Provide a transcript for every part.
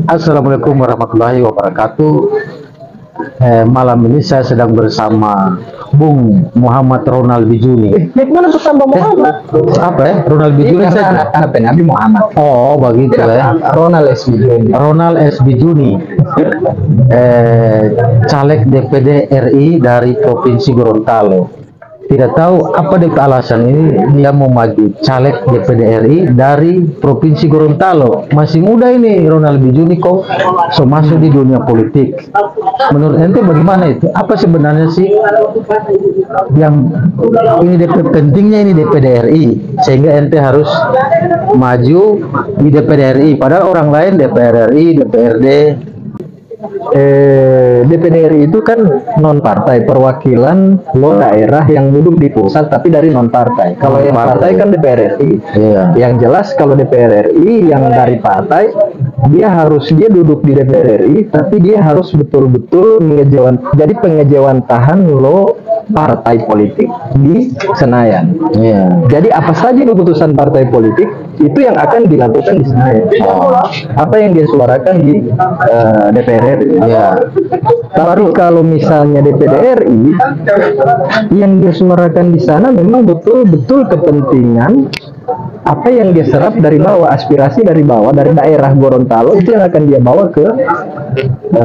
Assalamualaikum warahmatullahi wabarakatuh. Malam ini saya sedang bersama Bung Muhammad Ronald Bijuni. Mana tuh tambah Muhammad? Apa ya? Ronald Bijuni saja. Anak Nabi Muhammad. Oh, begitu ya. Ronald S. Bijuni. Ronald S. Bijuni. Caleg DPD RI dari Provinsi Gorontalo. Tidak tahu apa DP alasan ini dia mau maju caleg DPD RI dari Provinsi Gorontalo. Masih muda ini Ronald Bijuni kok so masuk di dunia politik. Menurut ente bagaimana itu? Apa sebenarnya sih yang ini pentingnya ini DPD RI sehingga ente harus maju di DPD RI padahal orang lain DPR RI, DPRD. DPD RI itu kan non partai, perwakilan lo daerah yang duduk di pusat tapi dari non partai. Kalau yang partai kan DPR RI. Iya. Yang jelas kalau DPR RI yang dari partai dia duduk di DPR RI tapi dia harus betul-betul jadi pengejawantahan lo partai politik di Senayan. Iya. Jadi apa saja keputusan partai politik itu yang akan dilakukan di Senayan. Apa yang dia suarakan di DPR RI. Ya. Tapi kalau misalnya DPD RI yang dia suarakan di sana memang betul-betul kepentingan apa yang dia serap dari bawah, aspirasi dari bawah, dari daerah Gorontalo itu yang akan dia bawa ke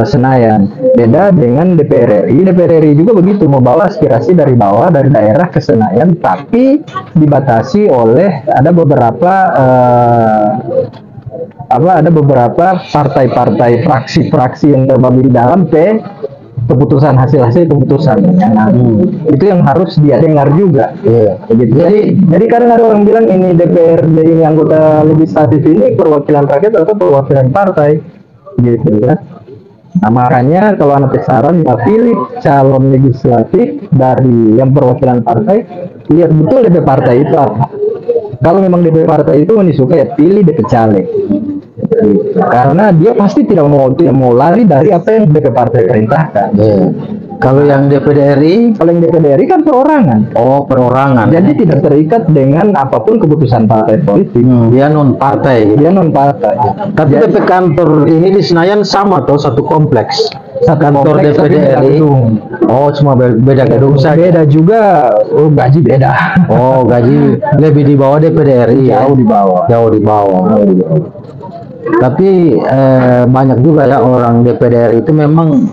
Senayan. Beda dengan DPR RI. DPR RI juga begitu, mau bawa aspirasi dari bawah, dari daerah ke Senayan, tapi dibatasi oleh ada beberapa partai-partai, fraksi-fraksi yang terbagi di dalam keputusan hasil keputusan. Nah, itu yang harus dia dengar juga. Gitu. Jadi kan ada orang bilang ini DPRD ini anggota legislatif ini perwakilan rakyat atau perwakilan partai, gitu ya. Nah, makanya kalau anak saran pilih calon legislatif dari yang perwakilan partai, lihat betul DP partai itu apa. Kalau memang DP partai itu disuka ya pilih DP caleg. Karena dia pasti tidak mau lari dari apa yang DP partai perintahkan. Kalau yang DPD RI, kalau yang DPD RI kan perorangan. Oh, perorangan. Jadi tidak terikat dengan apapun keputusan partai politik. Dia non partai. Tapi DP kantor ini di Senayan sama atau satu kompleks. Kantor DPD RI. Oh, cuma beda gedung saja. Beda juga, gaji beda. Oh, gaji lebih di bawah DPD RI. Jauh di bawah. Tapi banyak juga ya orang DPD RI itu memang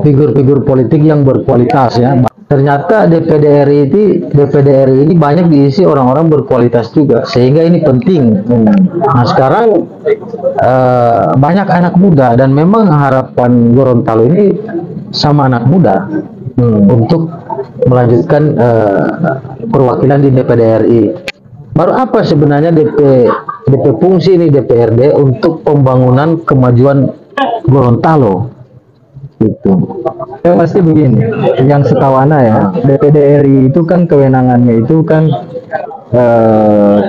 figur-figur politik yang berkualitas ya. Ternyata DPD RI ini banyak diisi orang-orang berkualitas juga, sehingga ini penting. Nah sekarang banyak anak muda dan memang harapan Gorontalo ini sama anak muda untuk melanjutkan perwakilan di DPD RI. Baru apa sebenarnya DP fungsi ini DPRD untuk pembangunan kemajuan Gorontalo? Itu. Ya pasti begini. Yang setahu Ana ya, DPD RI itu kan kewenangannya itu kan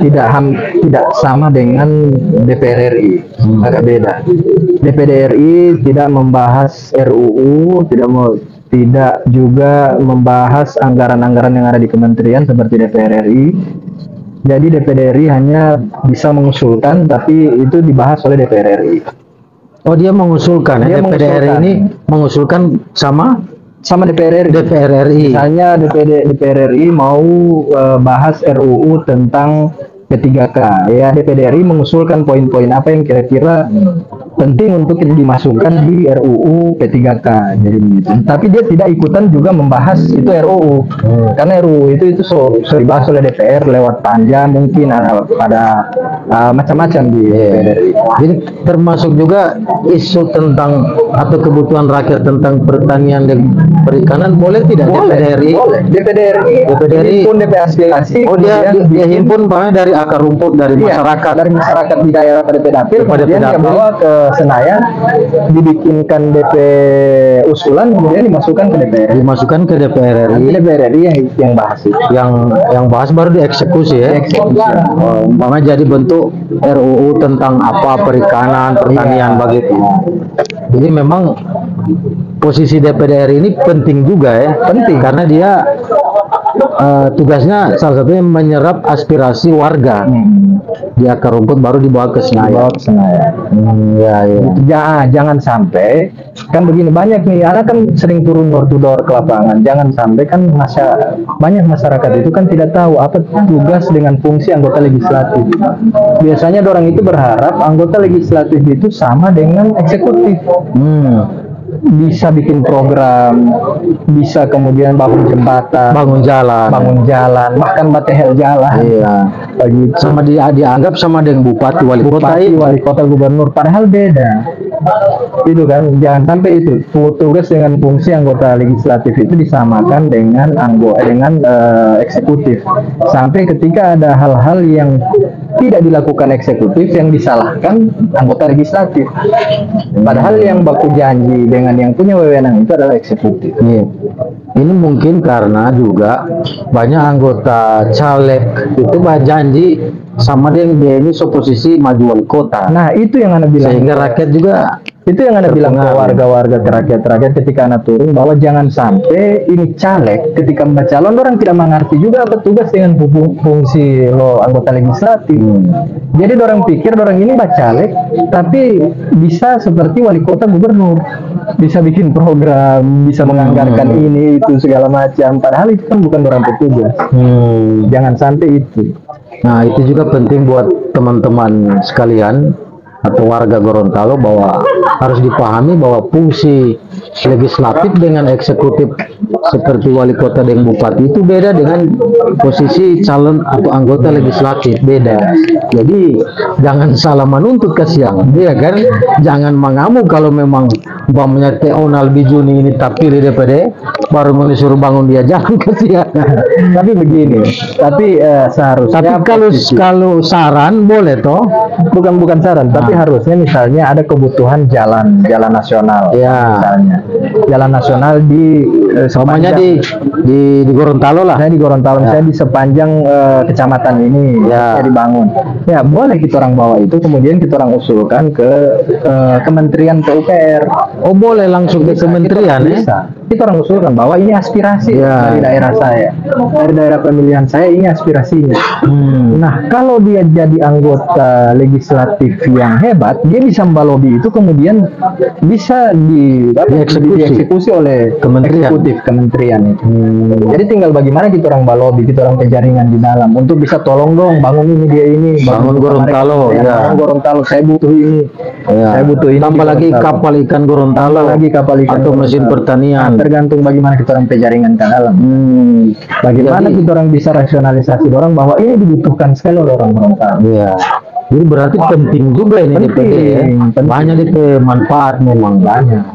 tidak sama dengan DPR RI. Agak beda. DPD RI tidak membahas RUU, tidak juga membahas anggaran-anggaran yang ada di kementerian seperti DPR RI. Jadi DPD RI hanya bisa mengusulkan, tapi itu dibahas oleh DPR RI. Oh, dia mengusulkan. DPD RI ini mengusulkan sama DPR RI. Misalnya DPR RI mau bahas RUU tentang P3K. Ya, DPD RI mengusulkan poin-poin apa yang kira-kira penting untuk dimasukkan di RUU P3K. Jadi gitu. Tapi dia tidak ikutan juga membahas itu RUU. Karena RUU itu dibahas oleh DPR lewat panja, mungkin ada macam-macam di DPR RI. Jadi termasuk juga isu tentang atau kebutuhan rakyat tentang pertanian dan perikanan boleh tidak? Boleh, DPD RI? boleh. DPD RI pun DP aspirasi. Oh, dia himpun dari akar rumput dari masyarakat di daerah pada dapil, kemudian dia bawa ke Senayan, dibikinkan DP usulan, kemudian dimasukkan ke DPR. DPR RI yang bahas itu. Yang bahas baru dieksekusi ya. Jadi bentuk RUU tentang apa perikanan, pertanian begitu. Jadi memang posisi DPD RI ini penting juga ya. Penting karena dia tugasnya salah satunya menyerap aspirasi warga di akar rumput baru dibawa ke Senayan. Ya, ya. Jangan sampai kan begini, banyak nih, anak kan sering turun door to door ke lapangan. Jangan sampai kan banyak masyarakat itu kan tidak tahu apa tugas dengan fungsi anggota legislatif. Biasanya orang itu berharap anggota legislatif itu sama dengan eksekutif. Bisa bikin program, bisa kemudian bangun jembatan, bangun jalan, bahkan batehel jalan. Iya. Begitu. Sama dianggap sama dengan bupati, wali kota, gubernur, padahal beda. Itu kan, jangan sampai itu tugas dengan fungsi anggota legislatif itu disamakan dengan eksekutif. Sampai ketika ada hal-hal yang tidak dilakukan eksekutif yang disalahkan anggota legislatif. Padahal yang baku janji dengan yang punya wewenang itu adalah eksekutif. Ini mungkin karena juga banyak anggota caleg itu janji sama dia ini posisi maju wali kota. Nah, itu yang Anda bilang. Sehingga rakyat juga itu yang Anda bilang ke warga-warga, ke rakyat ketika Anda turun, bahwa jangan sampai ini caleg ketika mencalon orang tidak mengerti juga apa tugas dengan fungsi lo anggota legislatif. Jadi orang pikir orang ini caleg tapi bisa seperti wali kota, gubernur, bisa bikin program, bisa menganggarkan ini itu segala macam, padahal itu kan bukan orang petugas. Jangan sampai itu. Nah, itu juga penting buat teman-teman sekalian atau warga Gorontalo, bahwa harus dipahami bahwa fungsi legislatif dengan eksekutif seperti wali kota dan bupati itu beda dengan posisi calon atau anggota legislatif, beda. Jadi jangan salah menuntut kasihan, ya kan? Jangan mengamuk kalau memang umpamanya Onal Bijuni ini terpilih DPD baru disuruh bangun dia, jangan kasihan. Tapi begini, seharusnya kalau saran boleh toh, bukan saran, tapi harusnya misalnya ada kebutuhan jalan nasional, misalnya jalan nasional di semuanya di Gorontalo lah. Saya di Gorontalo, misalnya di sepanjang kecamatan ini dibangun. Ya boleh kita orang bawa itu, kemudian kita orang usulkan ke Kementerian PUPR. Oh boleh langsung ke kementerian bisa. Kita orang usulkan bahwa ini aspirasi dari daerah saya, dari daerah pemilihan saya, ini aspirasinya. Nah, kalau dia jadi anggota legislatif yang hebat, dia bisa membalobi itu, kemudian bisa dieksekusi oleh kementerian itu. Jadi tinggal bagaimana kita orang balobi, kita orang penjaringan di dalam untuk bisa tolong dong bangun ini, dia ini, bangun Gorontalo. Bangun Gorontalo, saya butuh ini. Saya butuh ini. Tambah lagi kapal ikan Gorontalo, atau mesin pertanian. Tergantung bagaimana kita orang penjaringan ke dalam. Bagaimana kita orang bisa rasionalisasi orang bahwa ini dibutuhkan sekali oleh orang Gorontalo. Jadi berarti penting juga ini DPD ya. Banyak DPD manfaat, memang banyak.